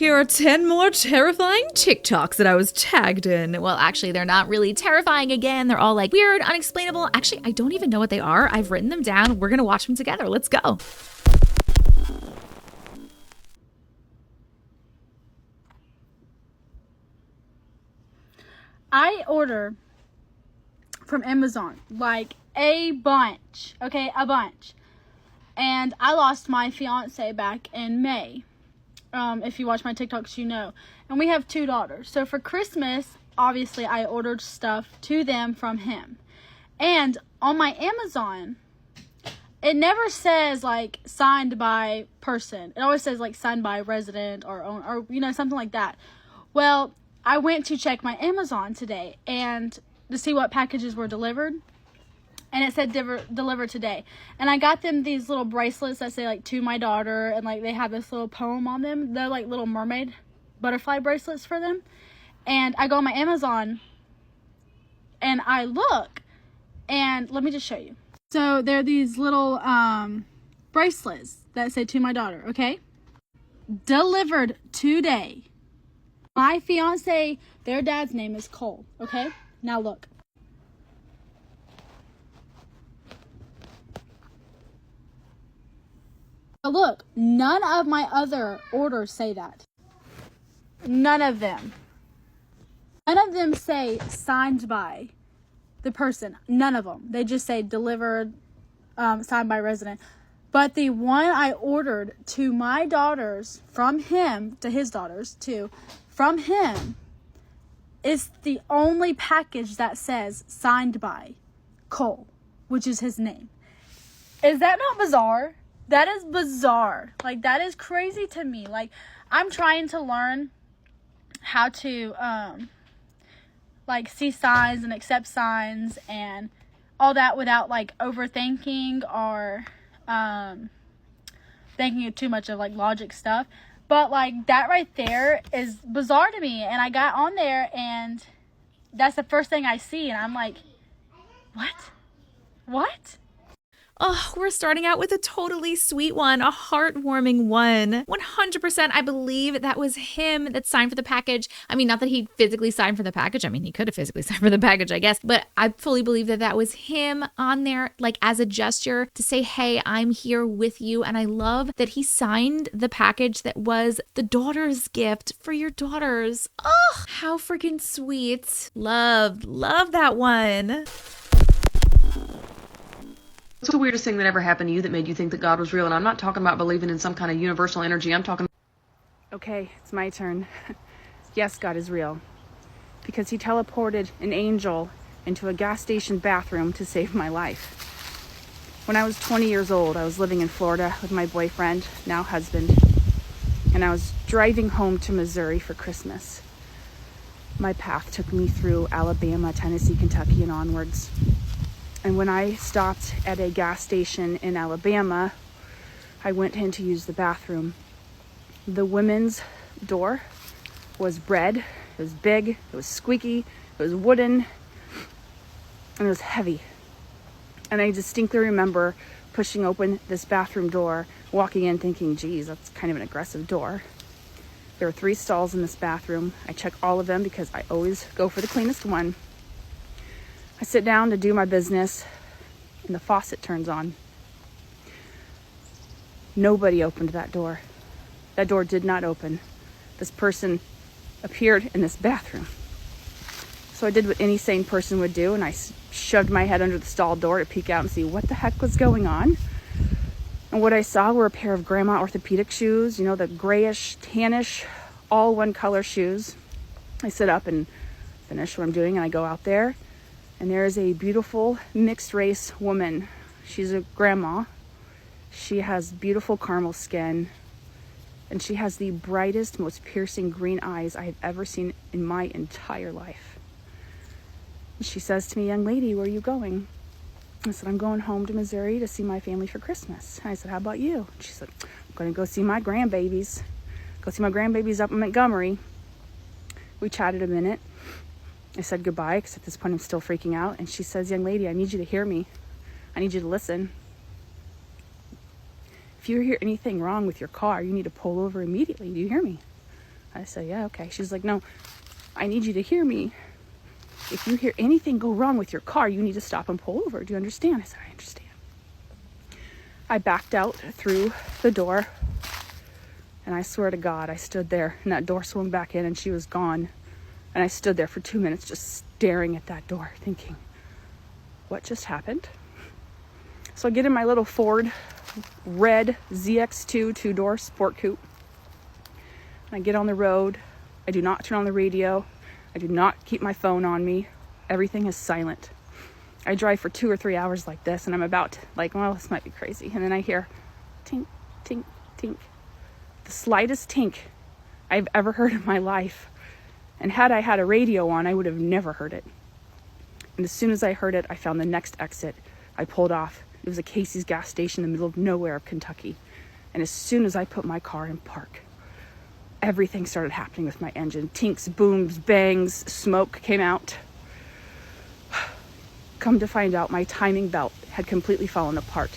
Here are 10 more terrifying TikToks that I was tagged in. Well, actually, they're not really terrifying again. They're all like weird, unexplainable. Actually, I don't even know what they are. I've written them down. We're gonna watch them together. Let's go. I order from Amazon like a bunch, okay, a bunch. And I lost my fiance back in May. If you watch my TikToks, you know. And we have 2 daughters. So for Christmas, obviously, I ordered stuff to them from him. And on my Amazon, it never says, like, signed by person. It always says, like, signed by resident or you know, something like that. Well, I went to check my Amazon today and to see what packages were delivered. And it said delivered today. And I got them these little bracelets that say, like, to my daughter. And, like, they have this little poem on them. They're, like, little mermaid butterfly bracelets for them. And I go on my Amazon. And I look. And let me just show you. So, they're these little bracelets that say to my daughter, okay? Delivered today. My fiance, their dad's name is Cole, okay? Now, look. But look, none of my other orders say that. None of them. None of them say signed by the person. None of them. They just say delivered, signed by resident. But the one I ordered to my daughters from him, to his daughters too, from him, is the only package that says signed by Cole, which is his name. Is that not bizarre? That is bizarre. Like, that is crazy to me. Like, I'm trying to learn how to, like, see signs and accept signs and all that without, like, overthinking or, thinking too much of, like, logic stuff. But, like, that right there is bizarre to me. And I got on there, and that's the first thing I see. And I'm like, what? What? Oh, we're starting out with a totally sweet one, a heartwarming one. 100% I believe that was him that signed for the package. I mean, not that he physically signed for the package. I mean, he could have physically signed for the package, I guess. But I fully believe that that was him on there, like, as a gesture to say, hey, I'm here with you. And I love that he signed the package that was the daughter's gift for your daughters. Oh, how freaking sweet. Love that one. What's the weirdest thing that ever happened to you that made you think that God was real? And I'm not talking about believing in some kind of universal energy. I'm talking... Okay, it's my turn. Yes, God is real. Because he teleported an angel into a gas station bathroom to save my life. When I was 20 years old, I was living in Florida with my boyfriend, now husband. And I was driving home to Missouri for Christmas. My path took me through Alabama, Tennessee, Kentucky, and onwards. And when I stopped at a gas station in Alabama, I went in to use the bathroom. The women's door was red, it was big, it was squeaky, it was wooden, and it was heavy. And I distinctly remember pushing open this bathroom door, walking in thinking, geez, that's kind of an aggressive door. There were 3 stalls in this bathroom. I check all of them because I always go for the cleanest one. I sit down to do my business, and the faucet turns on. Nobody opened that door. That door did not open. This person appeared in this bathroom. So I did what any sane person would do, and I shoved my head under the stall door to peek out and see what the heck was going on. And what I saw were a pair of grandma orthopedic shoes, you know, the grayish, tannish, all one color shoes. I sit up and finish what I'm doing, and I go out there. And there is a beautiful mixed race woman. She's a grandma. She has beautiful caramel skin. And she has the brightest, most piercing green eyes I have ever seen in my entire life. And she says to me, young lady, where are you going? I said, I'm going home to Missouri to see my family for Christmas. And I said, how about you? And she said, I'm going to go see my grandbabies. Go see my grandbabies up in Montgomery. We chatted a minute. I said goodbye, because at this point I'm still freaking out. And she says, young lady, I need you to hear me. I need you to listen. If you hear anything wrong with your car, you need to pull over immediately. Do you hear me? I said, yeah, okay. She's like, no, I need you to hear me. If you hear anything go wrong with your car, you need to stop and pull over. Do you understand? I said, I understand. I backed out through the door, and I swear to God, I stood there, and that door swung back in, and she was gone. And I stood there for 2 minutes just staring at that door, thinking, what just happened? So I get in my little Ford red ZX2 two-door sport coupe. And I get on the road. I do not turn on the radio. I do not keep my phone on me. Everything is silent. I drive for 2 or 3 hours like this, and I'm about to, like, well, this might be crazy. And then I hear tink, tink, tink. The slightest tink I've ever heard in my life. And had I had a radio on, I would have never heard it. And as soon as I heard it, I found the next exit. I pulled off. It was a Casey's gas station in the middle of nowhere of Kentucky. And as soon as I put my car in park, everything started happening with my engine. Tinks, booms, bangs, smoke came out. Come to find out, my timing belt had completely fallen apart.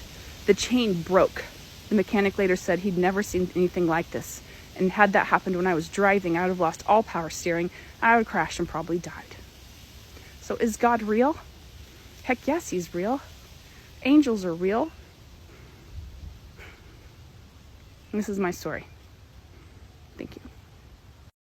The chain broke. The mechanic later said he'd never seen anything like this. And had that happened when I was driving, I would have lost all power steering. I would have crashed and probably died. So is God real? Heck yes, he's real. Angels are real. And this is my story. Thank you.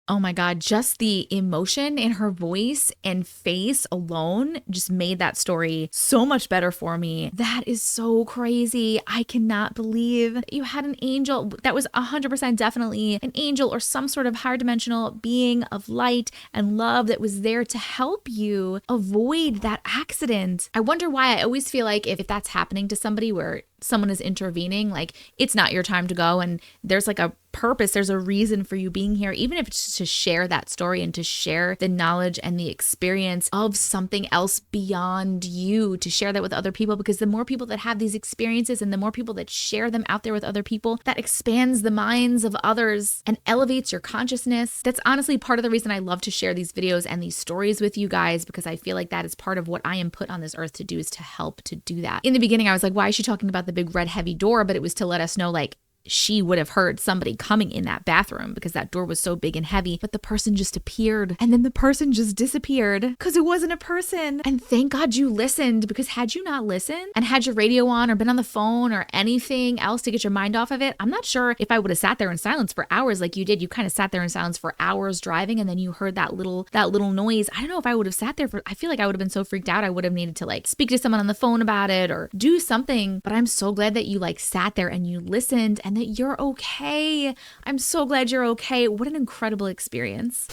Oh my God, just the emotion in her voice and face alone just made that story so much better for me. That is so crazy. I cannot believe that you had an angel that was 100% definitely an angel or some sort of higher dimensional being of light and love that was there to help you avoid that accident. I wonder why. I always feel like if that's happening to somebody where someone is intervening, like it's not your time to go, and there's like a purpose, there's a reason for you being here, even if it's just to share that story and to share the knowledge and the experience of something else beyond you, to share that with other people, because the more people that have these experiences and the more people that share them out there with other people, that expands the minds of others and elevates your consciousness. That's honestly part of the reason I love to share these videos and these stories with you guys, because I feel like that is part of what I am put on this earth to do, is to help to do that. In the beginning, I was like, why is she talking about the big red heavy door? But it was to let us know, like, she would have heard somebody coming in that bathroom because that door was so big and heavy, but the person just appeared, and then the person just disappeared because it wasn't a person. And thank God you listened, because had you not listened and had your radio on or been on the phone or anything else to get your mind off of it, I'm not sure if I would have sat there in silence for hours like you did. You kind of sat there in silence for hours driving, and then you heard that little noise. I don't know if I would have sat there for, I feel like I would have been so freaked out I would have needed to like speak to someone on the phone about it or do something. But I'm so glad that you like sat there and you listened and that you're okay. I'm so glad you're okay. What an incredible experience.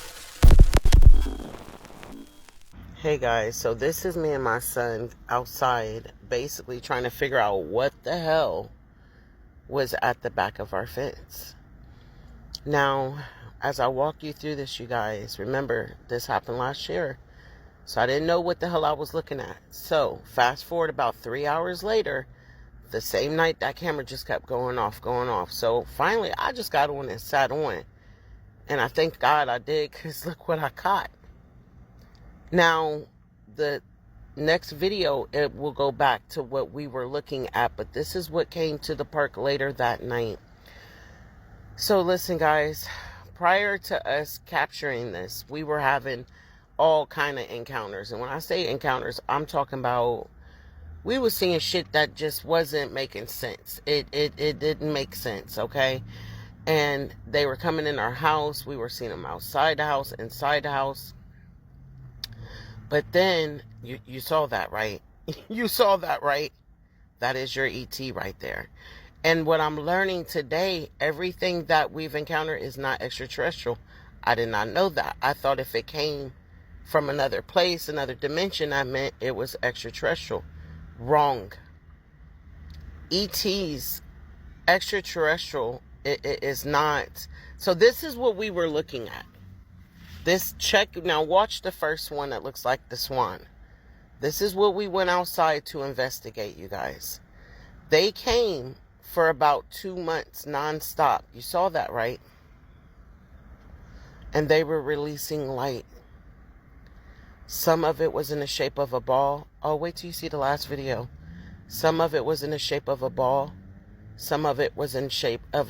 Hey guys, so this is me and my son outside basically trying to figure out what the hell was at the back of our fence. Now, as I walk you through this, you guys, remember this happened last year. So I didn't know what the hell I was looking at. So fast forward about 3 hours later, the same night that camera just kept going off. So finally I just got on and sat on. And I thank God I did, because look what I caught. Now, the next video, it will go back to what we were looking at. But this is what came to the park later that night. So listen, guys. Prior to us capturing this, we were having all kind of encounters. And when I say encounters, I'm talking about we were seeing shit that just wasn't making sense. It didn't make sense, okay? And they were coming in our house. We were seeing them outside the house, inside the house. But then, you saw that, right? You saw that, right? That is your ET right there. And what I'm learning today, everything that we've encountered is not extraterrestrial. I did not know that. I thought if it came from another place, another dimension, I meant it was extraterrestrial. Wrong. ETs, extraterrestrial, it is not. So this is what we were looking at. This check, now watch the first one that looks like the swan. This is what we went outside to investigate, you guys. They came for about 2 months nonstop. You saw that, right? And they were releasing light. Some of it was in the shape of a ball. Oh, wait till you see the last video. Some of it was in the shape of a ball. Some of it was in shape of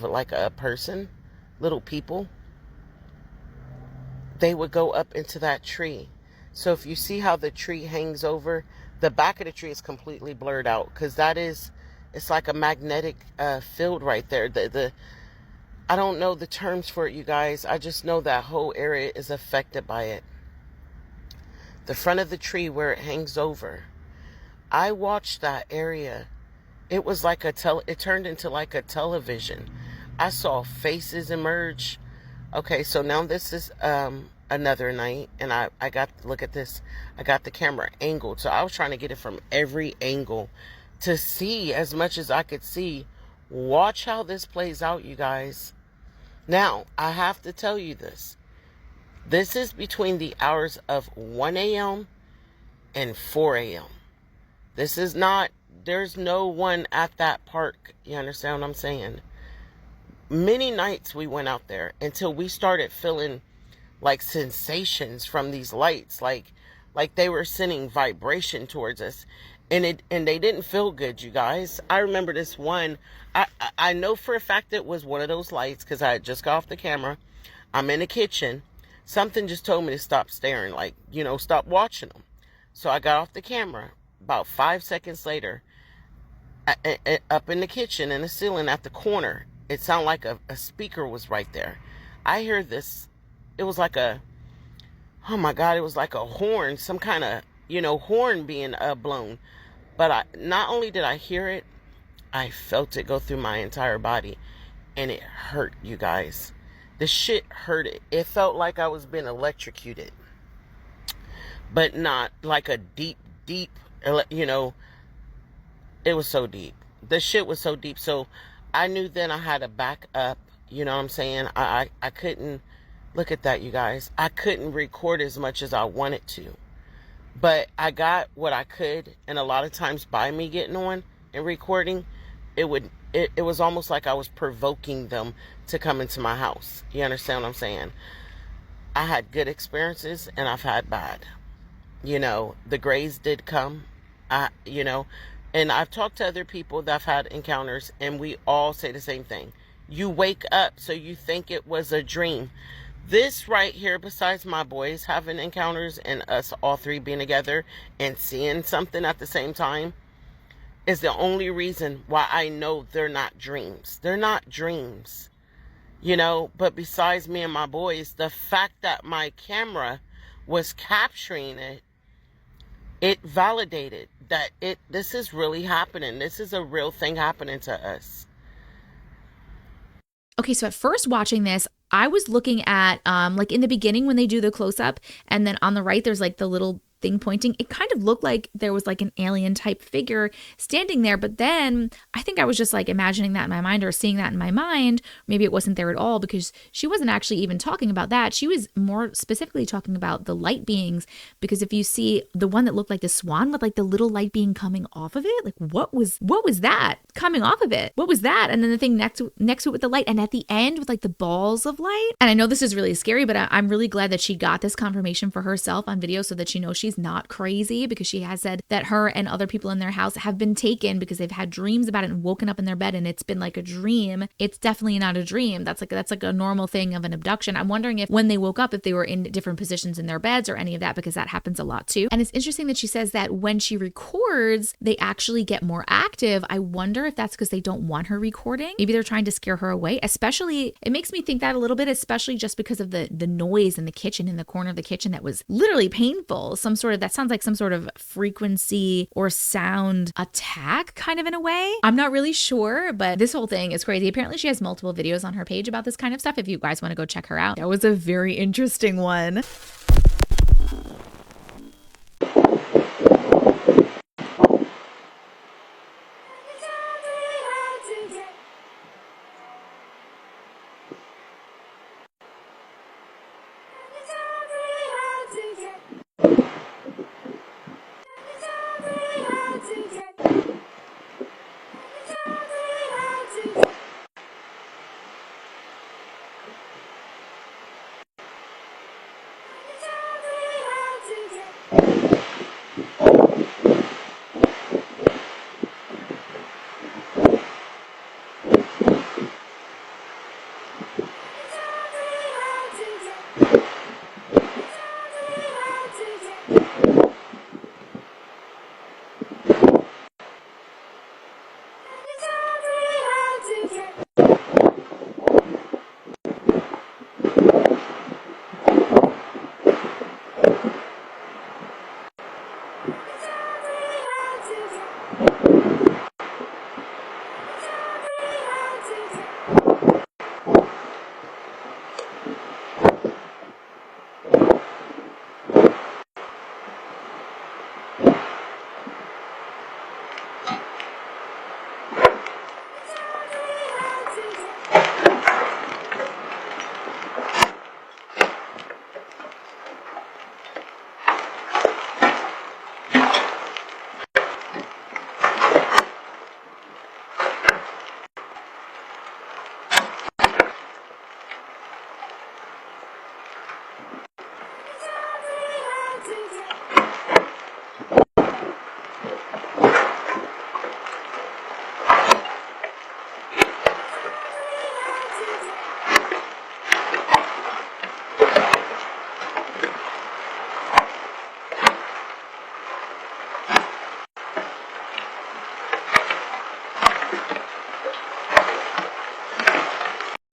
like a person, little people. they would go up into that tree. So if you see how the tree hangs over, the back of the tree is completely blurred out, because it's like a magnetic field right there. I don't know the terms for it, you guys. I just know that whole area is affected by it. The front of the tree where it hangs over, I watched that area. It was like it turned into like a television. I saw faces emerge. Okay, so now this is another night, and I got, look at this. I got the camera angled, so I was trying to get it from every angle to see as much as I could see. Watch how this plays out, you guys. Now, I have to tell you this. This is between the hours of 1 a.m. and 4 a.m. This is not, there's no one at that park. You understand what I'm saying? Many nights we went out there until we started feeling like sensations from these lights, like they were sending vibration towards us, and they didn't feel good, you guys. I remember this one. I know for a fact it was one of those lights, because I had just got off the camera. I'm in the kitchen. Something just told me to stop staring, like, you know, stop watching them. So I got off the camera. About 5 seconds later, up in the kitchen, in the ceiling at the corner, it sounded like a speaker was right there. I hear this. It was like oh my God, it was like a horn, some kind of, you know, horn being blown. But not only did I hear it, I felt it go through my entire body, and it hurt, you guys. The shit hurt. It felt like I was being electrocuted, but not like a deep, you know, it was so deep. The shit was so deep. So I knew then I had to back up. You know what I'm saying? I couldn't, look at that, you guys. I couldn't record as much as I wanted to, but I got what I could. And a lot of times by me getting on and recording, it was almost like I was provoking them to come into my house. You understand what I'm saying? I had good experiences and I've had bad. You know, the grays did come. You know, and I've talked to other people that have had encounters, and we all say the same thing. You wake up, so you think it was a dream. This right here, besides my boys having encounters and us all three being together and seeing something at the same time, is the only reason why I know they're not dreams. They're not dreams, you know. But besides me and my boys, the fact that my camera was capturing it, it validated that this is really happening. This is a real thing happening to us. Okay, so at first watching this, I was looking at like in the beginning when they do the close-up, and then on the right there's like the little thing pointing. It kind of looked like there was like an alien type figure standing there, but then I think I was just like imagining that in my mind or seeing that in my mind. Maybe it wasn't there at all, because she wasn't actually even talking about that. She was more specifically talking about the light beings, because if you see the one that looked like the swan with like the little light being coming off of it, like what was that coming off of it? What was that? And then the thing next to it with the light, and at the end with like the balls of light. And I know this is really scary, but I'm really glad that she got this confirmation for herself on video so that she knows she's not crazy, because she has said that her and other people in their house have been taken because they've had dreams about it and woken up in their bed and it's been like a dream. It's definitely not a dream. That's like a normal thing of an abduction. I'm wondering if when they woke up, if they were in different positions in their beds or any of that, because that happens a lot too. And it's interesting that she says that when she records, they actually get more active. I wonder if that's because they don't want her recording. Maybe they're trying to scare her away. Especially, it makes me think that a little bit, especially just because of the noise in the kitchen, in the corner of the kitchen, that was literally painful. That sounds like some sort of frequency or sound attack, kind of, in a way. I'm not really sure, but this whole thing is crazy. Apparently she has multiple videos on her page about this kind of stuff if you guys want to go check her out. That was a very interesting one.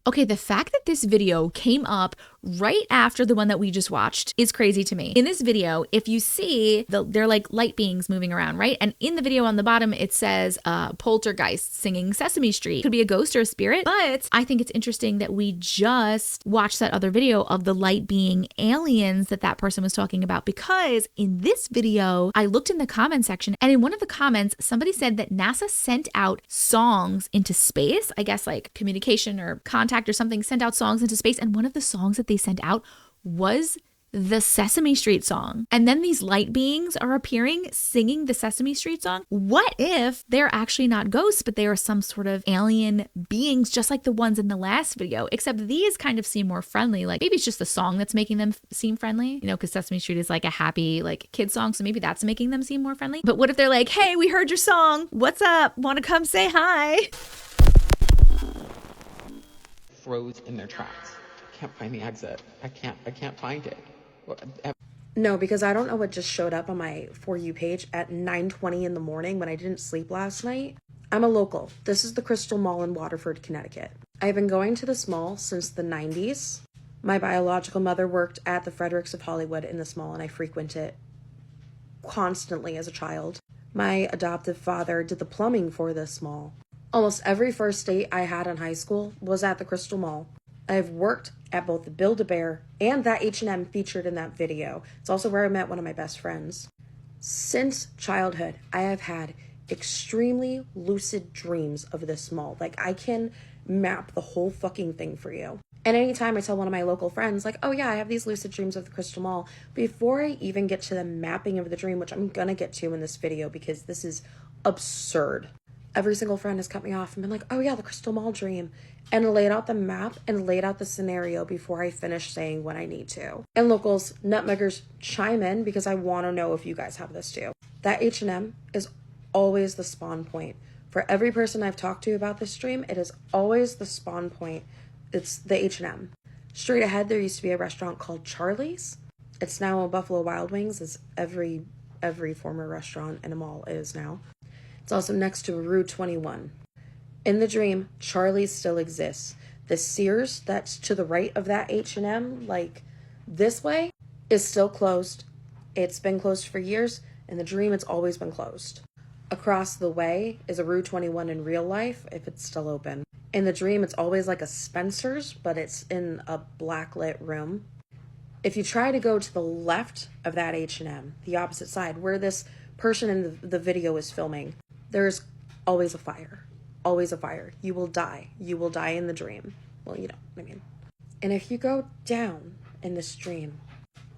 Okay, the fact that this video came up right after the one that we just watched is crazy to me. In this video, if you see, they're like light beings moving around, right? And in the video on the bottom, it says poltergeist singing Sesame Street. Could be a ghost or a spirit, but I think it's interesting that we just watched that other video of the light being aliens that person was talking about, because in this video, I looked in the comment section, and in one of the comments, somebody said that NASA sent out songs into space, I guess like communication or contact or something, sent out songs into space, and one of the songs that they sent out was the Sesame Street song. And then these light beings are appearing singing the Sesame Street song. What if they're actually not ghosts, but they are some sort of alien beings, just like the ones in the last video, except these kind of seem more friendly. Like maybe it's just the song that's making them seem friendly, you know, because Sesame Street is like a happy like kid song, so maybe that's making them seem more friendly. But what if they're like, hey, we heard your song, what's up, want to come say hi? Froze in their tracks. I can't find the exit. I can't find it. No, because I don't know what just showed up on my For You page at 9:20 in the morning when I didn't sleep last night. I'm a local. This is the Crystal Mall in Waterford, Connecticut. I've been going to this mall since the 90s. My biological mother worked at the Fredericks of Hollywood in this mall, and I frequent it constantly as a child. My adoptive father did the plumbing for this mall. Almost every first date I had in high school was at the Crystal Mall. I've worked at both the Build-A-Bear and that H&M featured in that video. It's also where I met one of my best friends. Since childhood, I have had extremely lucid dreams of this mall. Like, I can map the whole fucking thing for you. And anytime I tell one of my local friends, like, oh yeah, I have these lucid dreams of the Crystal Mall, before I even get to the mapping of the dream, which I'm gonna get to in this video because this is absurd, every single friend has cut me off and been like, oh yeah, the Crystal Mall dream, and laid out the map and laid out the scenario before I finish saying what I need to. And locals, nutmeggers, chime in because I want to know if you guys have this too. That H&M is always the spawn point. For every person I've talked to about this dream, it is always the spawn point. It's the H&M. Straight ahead, there used to be a restaurant called Charlie's. It's now a Buffalo Wild Wings, as every former restaurant in a mall is now. It's also next to Rue 21. In the dream, Charlie's still exists. The Sears that's to the right of that H&M, like this way, is still closed. It's been closed for years. In the dream, it's always been closed. Across the way is a Rue 21 in real life, if it's still open. In the dream, it's always like a Spencer's, but it's in a blacklit room. If you try to go to the left of that H&M, the opposite side, where this person in the video is filming, there's always a fire. Always a fire. You will die. You will die in the dream. Well, you know what I mean. And if you go down in this dream,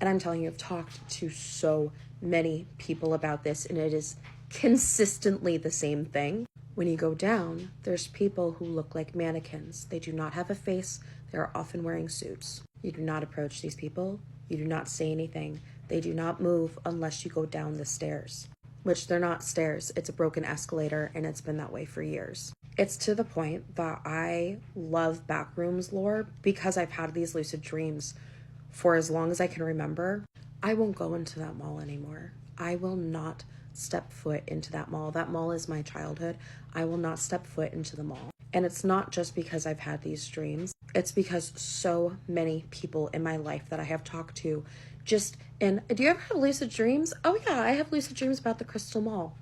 and I'm telling you, I've talked to so many people about this, and it is consistently the same thing. When you go down, there's people who look like mannequins. They do not have a face. They are often wearing suits. You do not approach these people. You do not say anything. They do not move unless you go down the stairs. Which they're not stairs. It's a broken escalator, and it's been that way for years. It's to the point that I love backrooms lore because I've had these lucid dreams for as long as I can remember. I won't go into that mall anymore. I will not step foot into that mall. That mall is my childhood. I will not step foot into the mall. And it's not just because I've had these dreams. It's because so many people in my life that I have talked to just, and do you ever have lucid dreams? Oh yeah, I have lucid dreams about the Crystal Mall.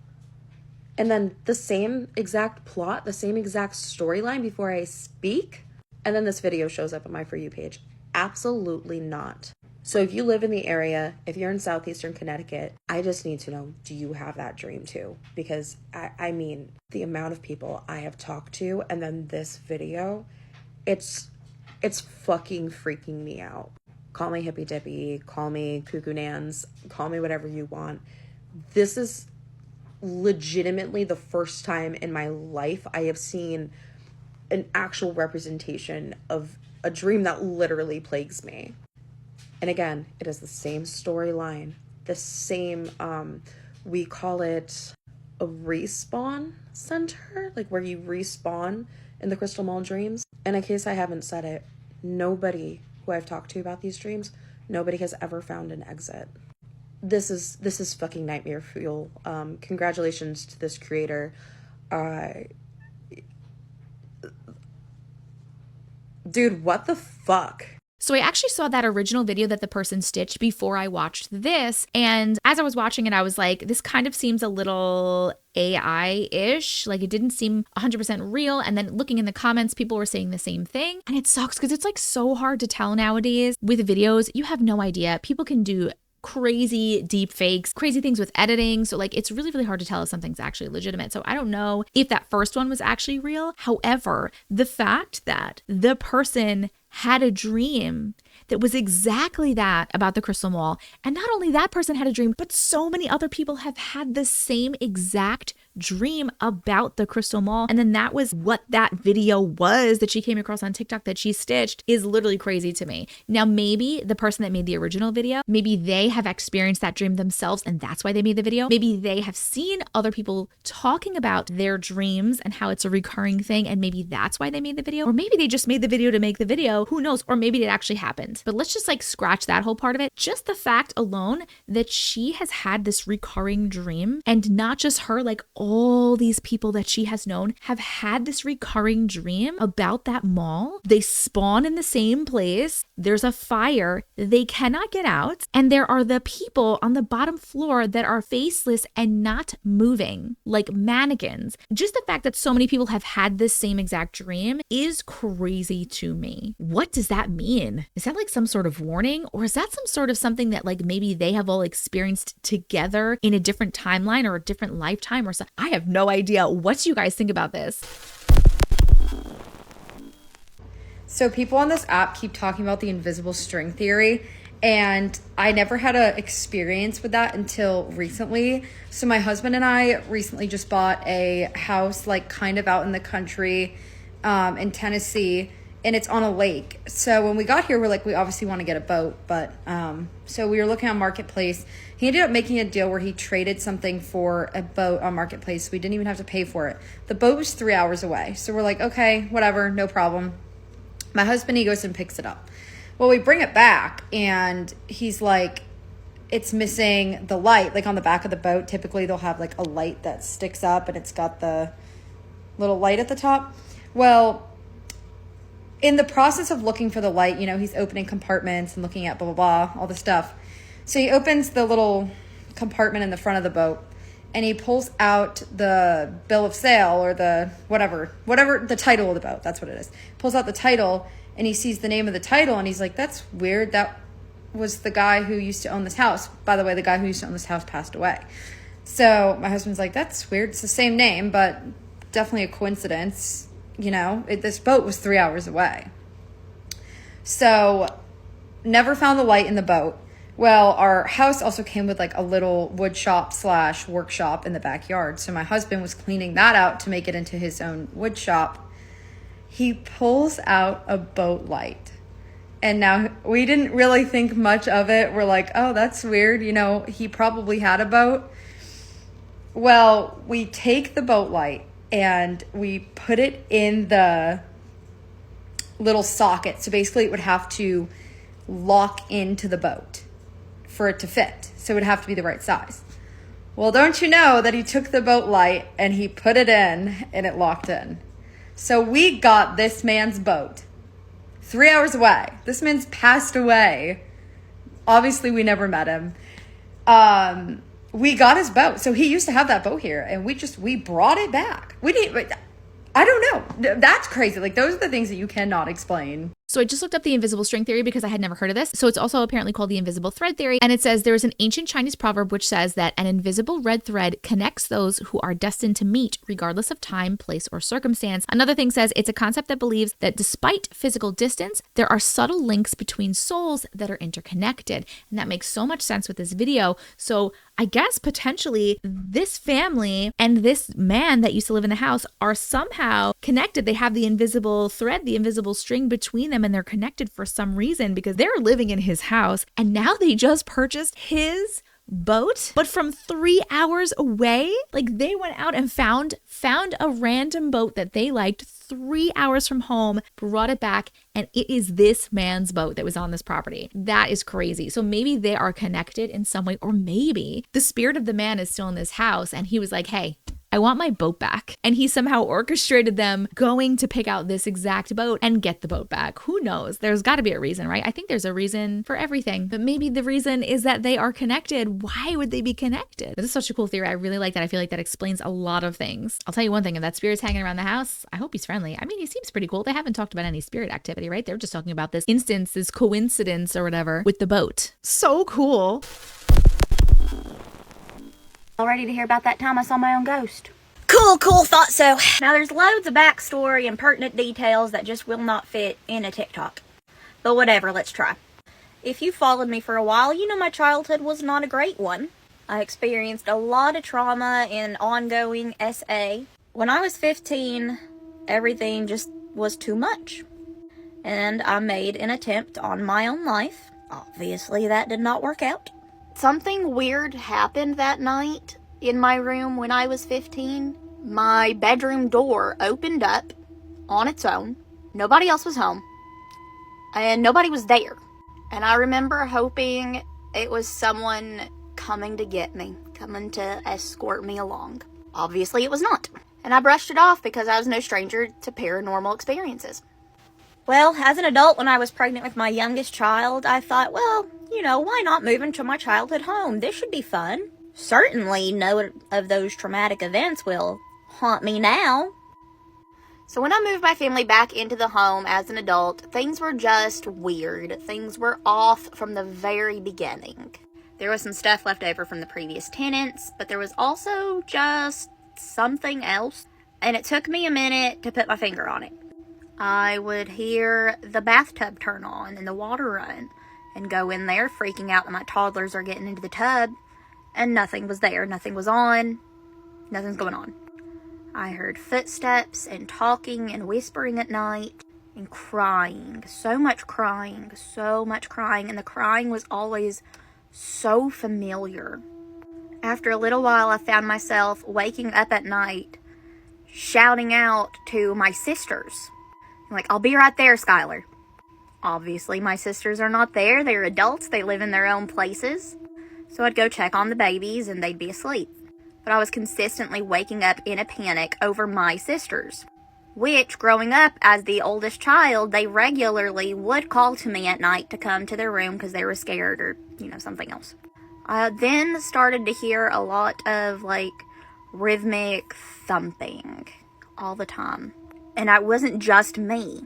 And then the same exact plot, the same exact storyline before I speak. And then this video shows up on my For You page. Absolutely not. So if you live in the area, if you're in southeastern Connecticut, I just need to know, do you have that dream too? Because I mean, the amount of people I have talked to, and then this video, it's fucking freaking me out. Call me hippy dippy, call me cuckoo nans, call me whatever you want. This is legitimately the first time in my life I have seen an actual representation of a dream that literally plagues me. And again, it is the same storyline, the same, we call it a respawn center, like where you respawn in the Crystal Mall dreams. And in case I haven't said it, nobody who I've talked to about these dreams, nobody has ever found an exit. This is fucking nightmare fuel. Congratulations to this creator. Dude, what the fuck? So I actually saw that original video that the person stitched before I watched this. And as I was watching it, I was like, this kind of seems a little AI-ish. Like it didn't seem 100% real. And then looking in the comments, people were saying the same thing. And it sucks because it's like so hard to tell nowadays with videos. You have no idea. People can do crazy deep fakes, crazy things with editing. So like, it's really, really hard to tell if something's actually legitimate. So I don't know if that first one was actually real. However, the fact that the person had a dream that was exactly that about the Crystal Mall. And not only that person had a dream, but so many other people have had the same exact dream about the Crystal Mall. And then that was what that video was that she came across on TikTok that she stitched is literally crazy to me. Now, maybe the person that made the original video, maybe they have experienced that dream themselves and that's why they made the video. Maybe they have seen other people talking about their dreams and how it's a recurring thing. And maybe that's why they made the video. Or maybe they just made the video to make the video. Who knows? Or maybe it actually happened. But let's just like scratch that whole part of it. Just the fact alone that she has had this recurring dream, and not just her, like all these people that she has known have had this recurring dream about that mall. They spawn in the same place. There's a fire. They cannot get out. And there are the people on the bottom floor that are faceless and not moving like mannequins. Just the fact that so many people have had this same exact dream is crazy to me. What does that mean? Is that like some sort of warning? Or is that some sort of something that like maybe they have all experienced together in a different timeline or a different lifetime or something? I have no idea. What do you guys think about this? So people on this app keep talking about the invisible string theory, and I never had an experience with that until recently. So my husband and I recently just bought a house like kind of out in the country in Tennessee, and it's on a lake. So when we got here, we're like, we obviously want to get a boat, but so we were looking on Marketplace. He ended up making a deal where he traded something for a boat on Marketplace. We didn't even have to pay for it. The boat was 3 hours away. So we're like, okay, whatever, no problem. My husband, he goes and picks it up. Well, we bring it back and he's like, it's missing the light. Like on the back of the boat, typically they'll have like a light that sticks up and it's got the little light at the top. Well, in the process of looking for the light, you know, he's opening compartments and looking at blah, blah, blah, all the stuff. So he opens the little compartment in the front of the boat and he pulls out the bill of sale or the whatever, the title of the boat. That's what it is. Pulls out the title and he sees the name of the title and he's like, that's weird. That was the guy who used to own this house. By the way, the guy who used to own this house passed away. So my husband's like, that's weird. It's the same name, but definitely a coincidence. You know, this boat was 3 hours away. So never found the light in the boat. Well, our house also came with like a little wood shop / workshop in the backyard. So my husband was cleaning that out to make it into his own wood shop. He pulls out a boat light. And now we didn't really think much of it. We're like, oh, that's weird. You know, he probably had a boat. Well, we take the boat light and we put it in the little socket. So basically it would have to lock into the boat for it to fit. So it would have to be the right size. Well, don't you know that he took the boat light and he put it in and it locked in. So we got this man's boat 3 hours away. This man's passed away. Obviously we never met him. We got his boat. So he used to have that boat here and we brought it back. I don't know. That's crazy. Like those are the things that you cannot explain. So I just looked up the invisible string theory because I had never heard of this. So it's also apparently called the invisible thread theory. And it says there's an ancient Chinese proverb which says that an invisible red thread connects those who are destined to meet regardless of time, place, or circumstance. Another thing says it's a concept that believes that despite physical distance, there are subtle links between souls that are interconnected. And that makes so much sense with this video. So I guess potentially this family and this man that used to live in the house are somehow connected. They have the invisible thread, the invisible string between them, and they're connected for some reason because they're living in his house. And now they just purchased his boat, but from 3 hours away. Like, they went out and found a random boat that they liked 3 hours from home, brought it back, and it is this man's boat that was on this property. That is crazy. So maybe they are connected in some way, or maybe the spirit of the man is still in this house and he was like, hey, I want my boat back. And he somehow orchestrated them going to pick out this exact boat and get the boat back. Who knows? There's got to be a reason, right? I think there's a reason for everything, but maybe the reason is that they are connected. Why would they be connected? This is such a cool theory. I really like that. I feel like that explains a lot of things. I'll tell you one thing, if that spirit's hanging around the house, I hope he's friendly. I mean, he seems pretty cool. They haven't talked about any spirit activity, right? They're just talking about this instance, this coincidence or whatever with the boat. So cool. All ready to hear about that time I saw my own ghost? Cool, thought so. Now there's loads of backstory and pertinent details that just will not fit in a TikTok. But whatever, let's try. If you followed me for a while, you know my childhood was not a great one. I experienced a lot of trauma and ongoing SA. When I was 15, everything just was too much. And I made an attempt on my own life. Obviously, that did not work out. Something weird happened that night in my room when I was 15. My bedroom door opened up on its own. Nobody else was home. And nobody was there. And I remember hoping it was someone coming to get me, coming to escort me along. Obviously, it was not. And I brushed it off because I was no stranger to paranormal experiences. Well, as an adult, when I was pregnant with my youngest child, I thought, well, you know, why not move into my childhood home? This should be fun. Certainly, no of those traumatic events will haunt me now. So when I moved my family back into the home as an adult, things were just weird. Things were off from the very beginning. There was some stuff left over from the previous tenants, but there was also just something else. And it took me a minute to put my finger on it. I would hear the bathtub turn on and the water run and go in there freaking out that my toddlers are getting into the tub, and nothing was there. Nothing was on. Nothing's going on. I heard footsteps and talking and whispering at night and crying. So much crying. And the crying was always so familiar. After a little while, I found myself waking up at night shouting out to my sisters. Like, I'll be right there, Skylar. Obviously, my sisters are not there. They're adults. They live in their own places. So I'd go check on the babies and they'd be asleep. But I was consistently waking up in a panic over my sisters. Which, growing up as the oldest child, they regularly would call to me at night to come to their room because they were scared or, something else. I then started to hear a lot of, rhythmic thumping all the time. And it wasn't just me.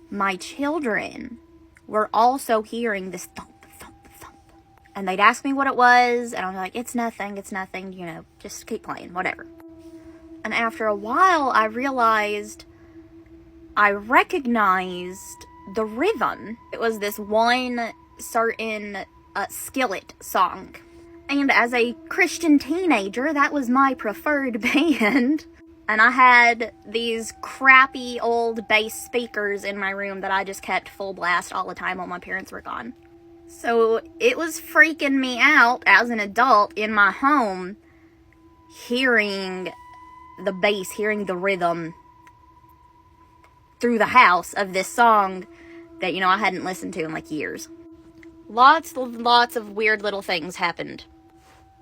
My children were also hearing this thump. And they'd ask me what it was, and I'm like, it's nothing, just keep playing, whatever. And after a while, I realized I recognized the rhythm. It was this one certain Skillet song. And as a Christian teenager, that was my preferred band. And I had these crappy old bass speakers in my room that I just kept full blast all the time while my parents were gone. So it was freaking me out as an adult in my home, hearing the bass, hearing the rhythm through the house of this song that, I hadn't listened to in years. Lots of weird little things happened.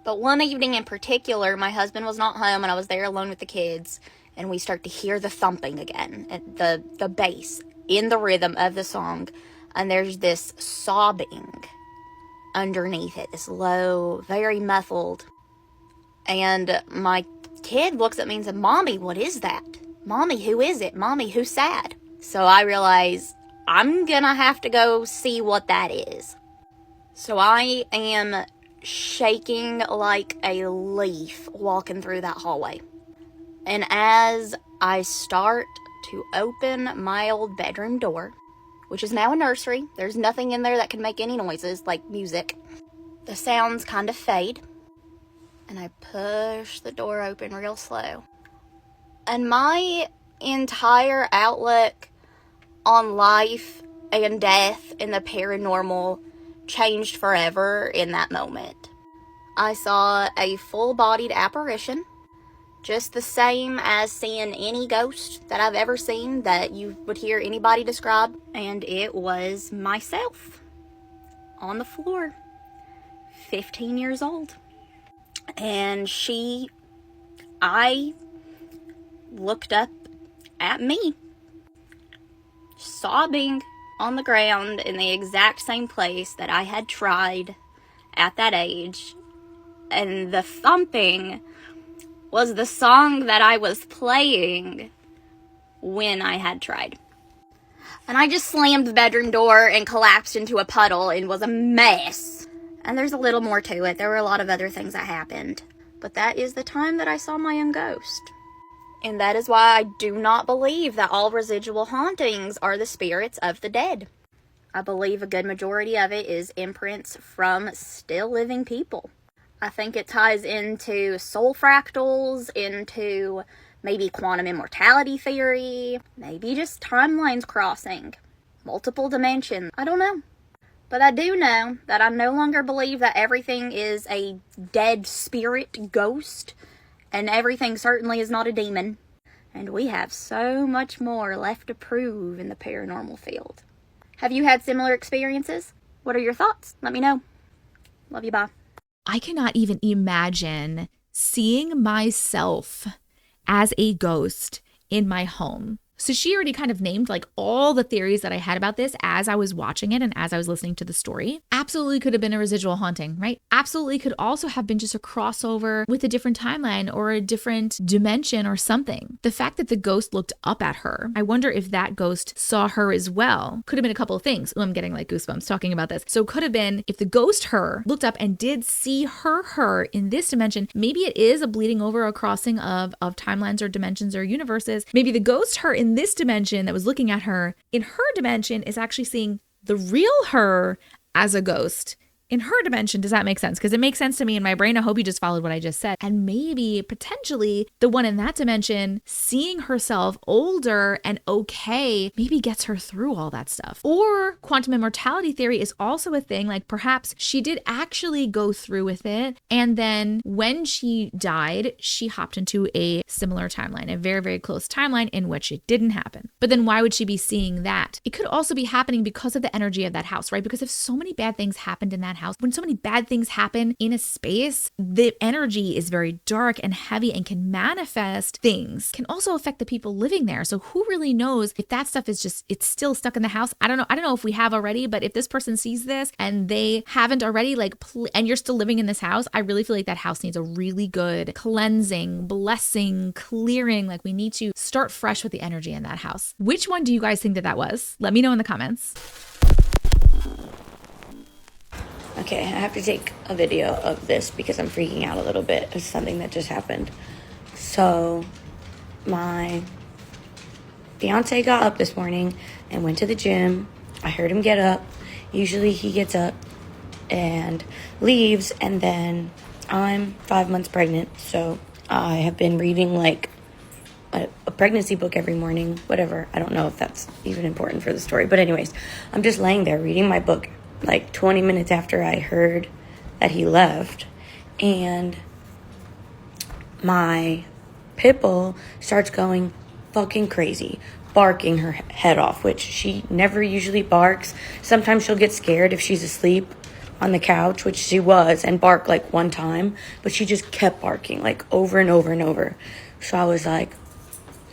But one evening in particular, my husband was not home and I was there alone with the kids, and we start to hear the thumping again, the bass in the rhythm of the song. And there's this sobbing underneath it, this low, very muffled. And my kid looks at me and said, Mommy, what is that? Mommy, who is it? Mommy, who's sad? So I realize I'm gonna have to go see what that is. So I am shaking like a leaf walking through that hallway. And as I start to open my old bedroom door, which is now a nursery, there's nothing in there that can make any noises, like music. The sounds kind of fade, and I push the door open real slow. And my entire outlook on life and death and the paranormal changed forever in that moment. I saw a full-bodied apparition, just the same as seeing any ghost that I've ever seen that you would hear anybody describe, and it was myself on the floor, 15 years old. And I looked up at me, sobbing on the ground in the exact same place that I had tried at that age. And the thumping was the song that I was playing when I had tried. And I just slammed the bedroom door and collapsed into a puddle and was a mess. And there's a little more to it. There were a lot of other things that happened. But that is the time that I saw my own ghost. And that is why I do not believe that all residual hauntings are the spirits of the dead. I believe a good majority of it is imprints from still living people. I think it ties into soul fractals, into maybe quantum immortality theory, maybe just timelines crossing, multiple dimensions. I don't know. But I do know that I no longer believe that everything is a dead spirit ghost, and everything certainly is not a demon. And we have so much more left to prove in the paranormal field. Have you had similar experiences? What are your thoughts? Let me know. Love you, bye. I cannot even imagine seeing myself as a ghost in my home. So she already kind of named like all the theories that I had about this as I was watching it and as I was listening to the story. Absolutely could have been a residual haunting, right? Absolutely could also have been just a crossover with a different timeline or a different dimension or something. The fact that the ghost looked up at her, I wonder if that ghost saw her as well. Could have been a couple of things. Oh, I'm getting like goosebumps talking about this. So could have been if the ghost her looked up and did see her in this dimension, maybe it is a bleeding over, a crossing of timelines or dimensions or universes. Maybe the ghost her in this dimension that was looking at her in her dimension is actually seeing the real her as a ghost in her dimension. Does that make sense? Because it makes sense to me in my brain. I hope you just followed what I just said. And maybe potentially the one in that dimension seeing herself older and okay maybe gets her through all that stuff. Or quantum immortality theory is also a thing. Like perhaps she did actually go through with it. And then when she died, she hopped into a similar timeline, a very, very close timeline in which it didn't happen. But then why would she be seeing that? It could also be happening because of the energy of that house, right? Because if so many bad things happened in that house, when so many bad things happen in a space, the energy is very dark and heavy and can manifest things, can also affect the people living there. So who really knows if that stuff is just, it's still stuck in the house? I don't know if we have already, but if this person sees this and they haven't already, and you're still living in this house, I really feel like that house needs a really good cleansing, blessing, clearing. Like we need to start fresh with the energy in that house. Which one do you guys think that was? Let me know in the comments. Okay, I have to take a video of this because I'm freaking out a little bit. It's something that just happened. So, my fiance got up this morning and went to the gym. I heard him get up. Usually he gets up and leaves, and then I'm 5 months pregnant. So, I have been reading like a pregnancy book every morning, whatever. I don't know if that's even important for the story. But anyways, I'm just laying there reading my book like 20 minutes after I heard that he left, and my pit bull starts going fucking crazy, barking her head off, which she never usually barks. Sometimes she'll get scared if she's asleep on the couch, which she was, and bark like one time, but she just kept barking like over and over and over. So I was like,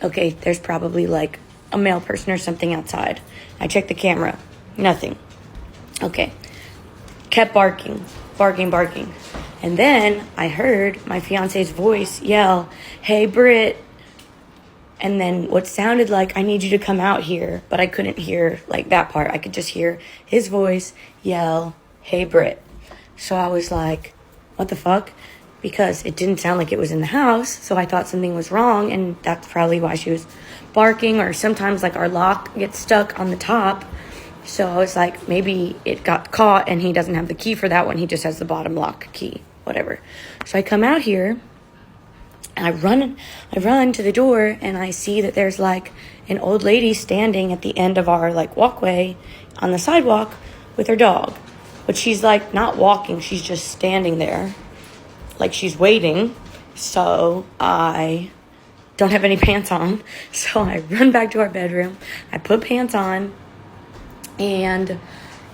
okay, there's probably like a male person or something outside. I checked the camera, nothing. Okay, kept barking. And then I heard my fiance's voice yell, "Hey, Britt." And then what sounded like, I need you to come out here, but I couldn't hear like that part. I could just hear his voice yell, "Hey, Britt." So I was like, what the fuck? Because it didn't sound like it was in the house. So I thought something was wrong, and that's probably why she was barking. Or sometimes like our lock gets stuck on the top. So I was like, maybe it got caught and he doesn't have the key for that one. He just has the bottom lock key, whatever. So I come out here and I run to the door, and I see that there's like an old lady standing at the end of our like walkway on the sidewalk with her dog. But she's like not walking, she's just standing there like she's waiting. So I don't have any pants on. So I run back to our bedroom. I put pants on and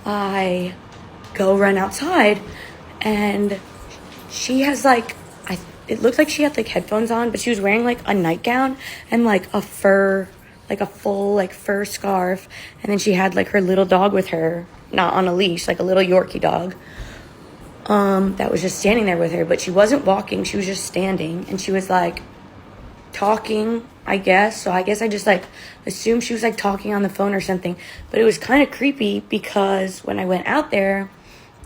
I go run outside, and she has like, it looked like she had like headphones on, but she was wearing like a nightgown and like a fur, like a full like fur scarf. And then she had like her little dog with her, not on a leash, like a little Yorkie dog, that was just standing there with her. But she wasn't walking, she was just standing, and she was like talking, I guess. So I guess I just like assumed she was like talking on the phone or something. But it was kind of creepy because when I went out there,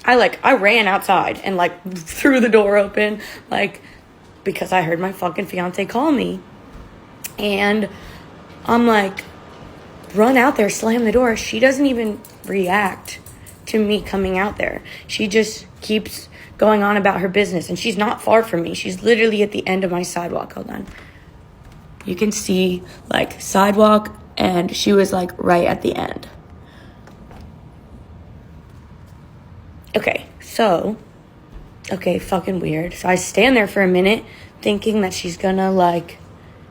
I ran outside and like threw the door open, like, because I heard my fucking fiance call me. And I'm like, run out there, slam the door. She doesn't even react to me coming out there. She just keeps going on about her business, and she's not far from me. She's literally at the end of my sidewalk. Hold on. You can see like sidewalk, and she was like right at the end. Okay, fucking weird. So I stand there for a minute thinking that she's gonna like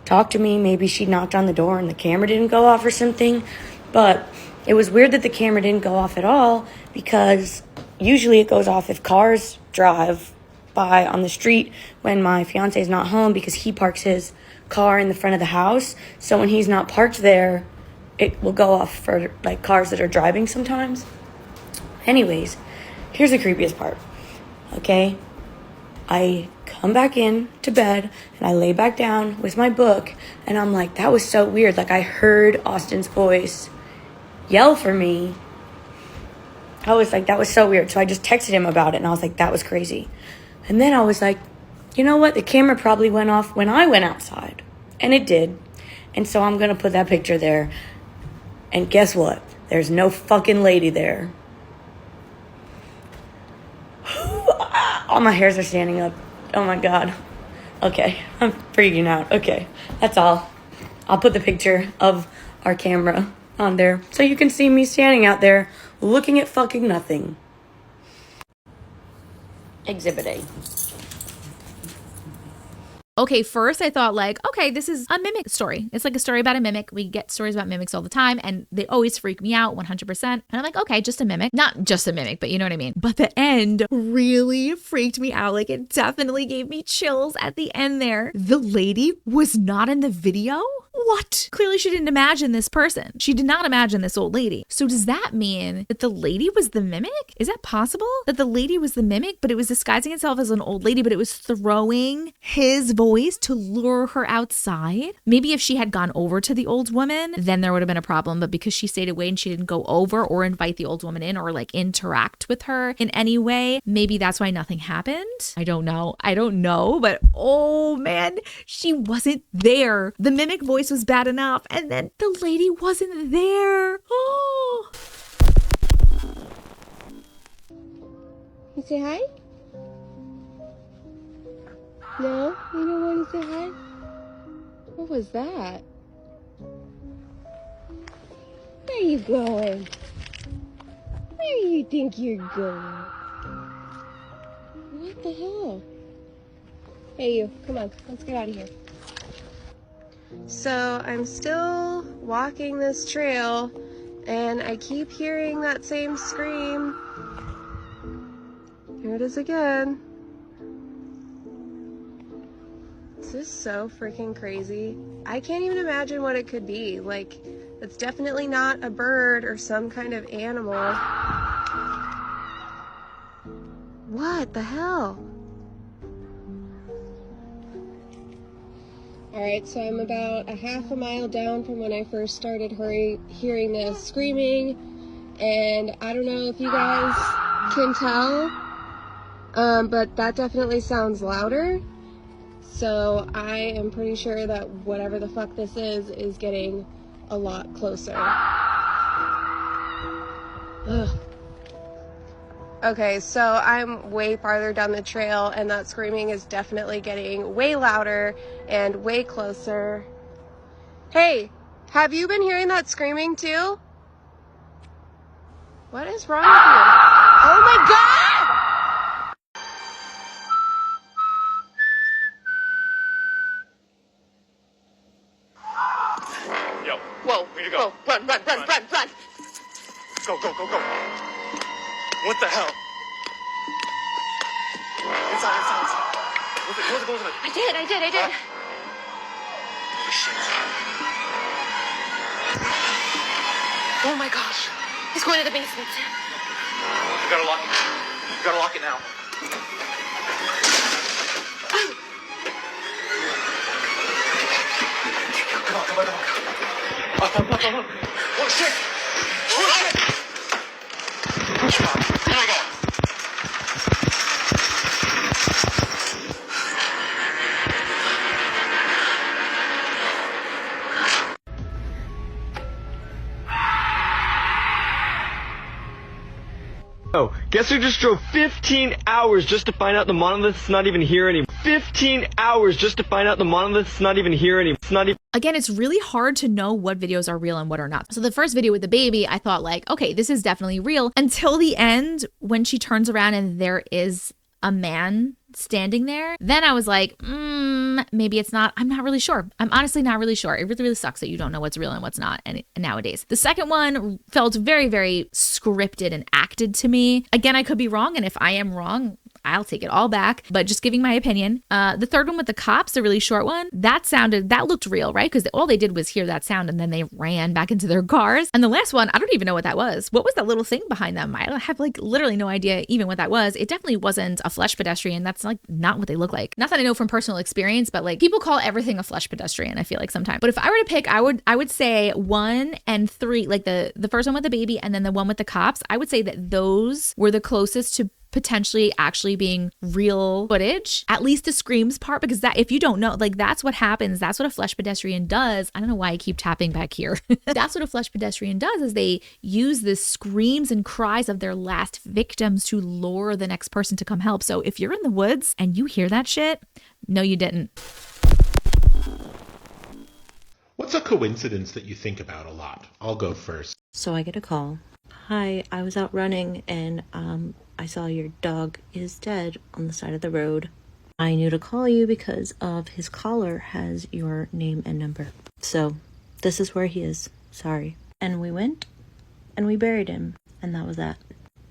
talk to me. Maybe she knocked on the door and the camera didn't go off or something. But it was weird that the camera didn't go off at all, because usually it goes off if cars drive by on the street when my fiance is not home, because he parks his car in the front of the house. So when he's not parked there, it will go off for like cars that are driving sometimes. Anyways, here's the creepiest part. Okay, I come back in to bed and I lay back down with my book, and I'm like, that was so weird. Like, I heard Austin's voice yell for me. I was like, that was so weird. So I just texted him about it, and I was like, that was crazy. And then I was like, you know what? The camera probably went off when I went outside. And it did. And so I'm going to put that picture there. And guess what? There's no fucking lady there. All my hairs are standing up. Oh my God. Okay, I'm freaking out. Okay, that's all. I'll put the picture of our camera on there so you can see me standing out there looking at fucking nothing. Exhibit A. Okay, first I thought like, okay, this is a mimic story. It's like a story about a mimic. We get stories about mimics all the time, and they always freak me out 100%. And I'm like, okay, just a mimic. Not just a mimic, but you know what I mean. But the end really freaked me out. Like, it definitely gave me chills at the end there. The lady was not in the video? What? Clearly she didn't imagine this person. She did not imagine this old lady. So does that mean that the lady was the mimic? Is that possible? That the lady was the mimic, but it was disguising itself as an old lady, but it was throwing his voice to lure her outside? Maybe if she had gone over to the old woman, then there would have been a problem. But because she stayed away and she didn't go over or invite the old woman in or like interact with her in any way, maybe that's why nothing happened. I don't know. But oh man, she wasn't there. The mimic voice was bad enough, and then the lady wasn't there. Oh. You say hi? No? You don't want to say hi? What was that? Where are you going? Where do you think you're going? What the hell? Hey you, come on, let's get out of here. So I'm still walking this trail, and I keep hearing that same scream. Here it is again. This is so freaking crazy. I can't even imagine what it could be. Like, it's definitely not a bird or some kind of animal. What the hell? Alright, so I'm about a half a mile down from when I first started hearing the screaming, and I don't know if you guys can tell, but that definitely sounds louder. So I am pretty sure that whatever the fuck this is getting a lot closer. Ugh. Okay, so I'm way farther down the trail, and that screaming is definitely getting way louder and way closer. Hey, have you been hearing that screaming too? What is wrong with you? Oh my god! Yo. Whoa, Where you go? Whoa, run. Go. What the hell? Inside. Close it. I did. Holy shit. Oh my gosh. He's going to the basement. You gotta lock it. You gotta lock it now. Come on. Oh shit! Here we go. Oh, guess who just drove 15 hours just to find out the monolith's not even here anymore? 15 hours just to find out the monolith's not even here anymore. It's not even. Again, it's really hard to know what videos are real and what are not. So the first video with the baby, I thought like, okay, this is definitely real, until the end when she turns around and there is a man standing there. Then I was like, maybe it's not. I'm not really sure. I'm honestly not really sure. It really sucks that you don't know what's real and what's not nowadays. The second one felt very, very scripted and acted to me. Again, I could be wrong, and if I am wrong, I'll take it all back, but just giving my opinion. The third one with the cops, the really short one, that looked real, right? Because all they did was hear that sound and then they ran back into their cars. And the last one, I don't even know what that was. What was that little thing behind them? I have like literally no idea even what that was. It definitely wasn't a flesh pedestrian. That's like not what they look like. Not that I know from personal experience, but like people call everything a flesh pedestrian, I feel like sometimes. But if I were to pick, I would say 1 and 3, like the first one with the baby and then the one with the cops, I would say that those were the closest to potentially actually being real footage, at least the screams part, because that, if you don't know, like that's what happens. That's what a flesh pedestrian does. I don't know why I keep tapping back here. That's what a flesh pedestrian does, is they use the screams and cries of their last victims to lure the next person to come help. So if you're in the woods and you hear that shit, no, you didn't. What's a coincidence that you think about a lot? I'll go first. So I get a call. Hi, I was out running and I saw your dog is dead on the side of the road. I knew to call you because of his collar has your name and number. So this is where he is. Sorry. And we went and we buried him. And that was that.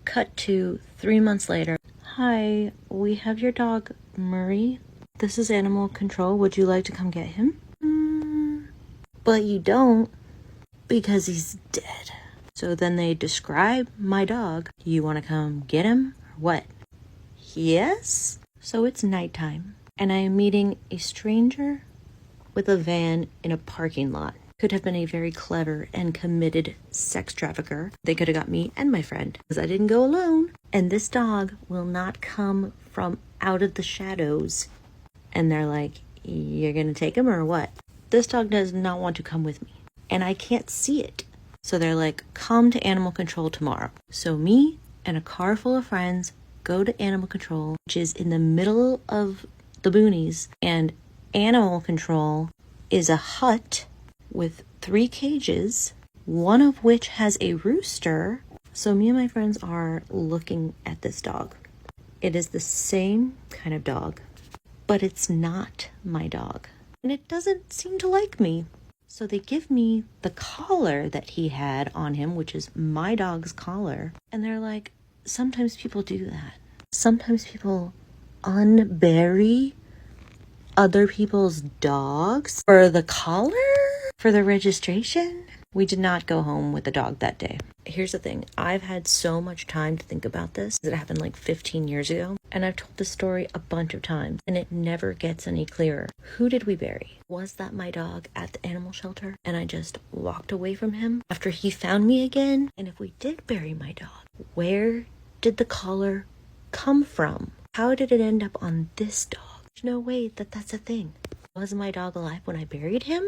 Cut to 3 months later. Hi, we have your dog, Murray. This is animal control. Would you like to come get him? But you don't, because he's dead. So then they describe my dog. You want to come get him or what? Yes. So it's nighttime and I am meeting a stranger with a van in a parking lot. Could have been a very clever and committed sex trafficker. They could have got me and my friend because I didn't go alone. And this dog will not come from out of the shadows. And they're like, you're going to take him or what? This dog does not want to come with me and I can't see it. So they're like, come to animal control tomorrow. So me and a car full of friends go to animal control, which is in the middle of the boonies. And animal control is a hut with 3 cages, one of which has a rooster. So me and my friends are looking at this dog. It is the same kind of dog, but it's not my dog. And it doesn't seem to like me. So they give me the collar that he had on him, which is my dog's collar. And they're like, sometimes people do that. Sometimes people unbury other people's dogs for the collar, for the registration. We did not go home with the dog that day. Here's the thing. I've had so much time to think about this. It happened like 15 years ago. And I've told this story a bunch of times. And it never gets any clearer. Who did we bury? Was that my dog at the animal shelter? And I just walked away from him after he found me again? And if we did bury my dog, where did the collar come from? How did it end up on this dog? There's no way that that's a thing. Was my dog alive when I buried him?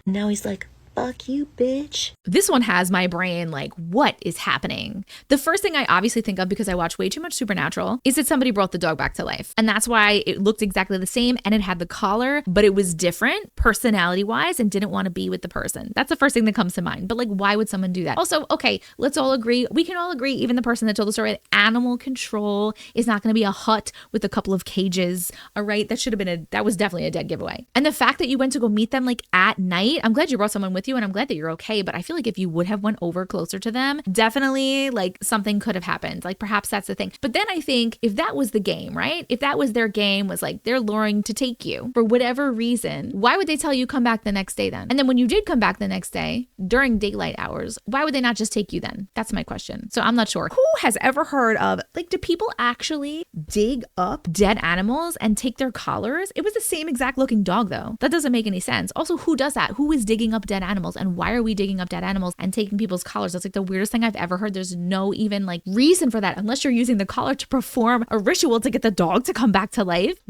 Now he's like, fuck you, bitch. This one has my brain like, what is happening? The first thing I obviously think of, because I watch way too much Supernatural, is that somebody brought the dog back to life. And that's why it looked exactly the same and it had the collar, but it was different personality-wise and didn't want to be with the person. That's the first thing that comes to mind. But like, why would someone do that? Also, okay, let's all agree. We can all agree, even the person that told the story, that animal control is not going to be a hut with a couple of cages. All right, that was definitely a dead giveaway. And the fact that you went to go meet them like at night, I'm glad you brought someone with you and I'm glad that you're okay, but I feel like if you would have went over closer to them, definitely like something could have happened. Like perhaps that's the thing. But then I think if that was the game, right? If that was their game, was like they're luring to take you for whatever reason, why would they tell you come back the next day then? And then when you did come back the next day during daylight hours, why would they not just take you then? That's my question. So I'm not sure. Who has ever heard of, like, do people actually dig up dead animals and take their collars? It was the same exact looking dog though. That doesn't make any sense. Also, who does that? Who is digging up dead animals? And why are we digging up dead animals and taking people's collars? That's like the weirdest thing I've ever heard. There's no even like reason for that unless you're using the collar to perform a ritual to get the dog to come back to life.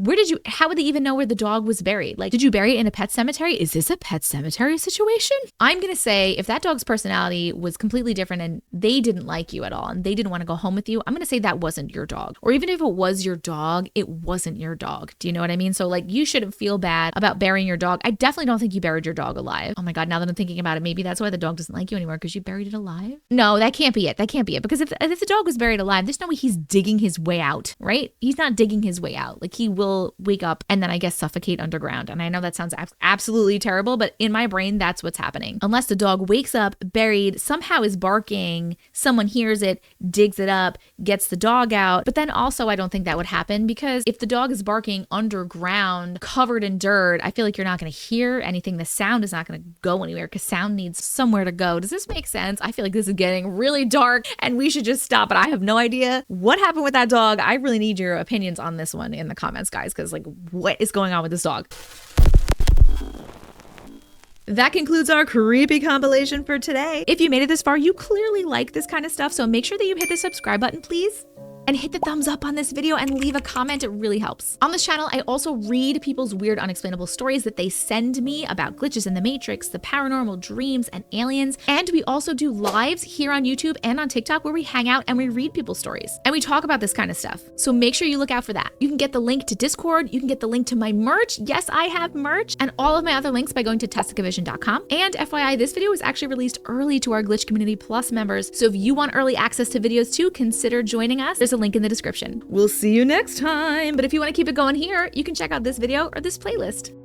How would they even know where the dog was buried? Like, did you bury it in a pet cemetery? Is this a pet cemetery situation? I'm going to say if that dog's personality was completely different and they didn't like you at all and they didn't want to go home with you, I'm going to say that wasn't your dog. Or even if it was your dog, it wasn't your dog. Do you know what I mean? So like, you shouldn't feel bad about burying your dog. I definitely don't think you buried your dog alive. Oh my God, now that I'm thinking about it, maybe that's why the dog doesn't like you anymore, because you buried it alive? No, that can't be it. That can't be it. Because if the dog was buried alive, there's no way he's digging his way out, right? He's not digging his way out. Like, he will wake up and then I guess suffocate underground. And I know that sounds absolutely terrible, but in my brain, that's what's happening. Unless the dog wakes up, buried, somehow is barking, someone hears it, digs it up, gets the dog out. But then also, I don't think that would happen, because if the dog is barking underground, covered in dirt, I feel like you're not going to hear anything. The sound is not going to go anywhere because sound needs somewhere to go. Does this make sense? I feel like this is getting really dark and we should just stop, but I have no idea what happened with that dog. I really need your opinions on this one in the comments, guys, because like, what is going on with this dog? That concludes our creepy compilation for today. If you made it this far, you clearly like this kind of stuff, so make sure that you hit the subscribe button, please. And hit the thumbs up on this video and leave a comment. It really helps. On this channel, I also read people's weird unexplainable stories that they send me about glitches in the Matrix, the paranormal, dreams, and aliens. And we also do lives here on YouTube and on TikTok where we hang out and we read people's stories. And we talk about this kind of stuff. So make sure you look out for that. You can get the link to Discord. You can get the link to my merch. Yes, I have merch. And all of my other links by going to testicavision.com. And FYI, this video was actually released early to our Glitch Community Plus members. So if you want early access to videos too, consider joining us. There's a link in the description. We'll see you next time. But if you want to keep it going here, you can check out this video or this playlist.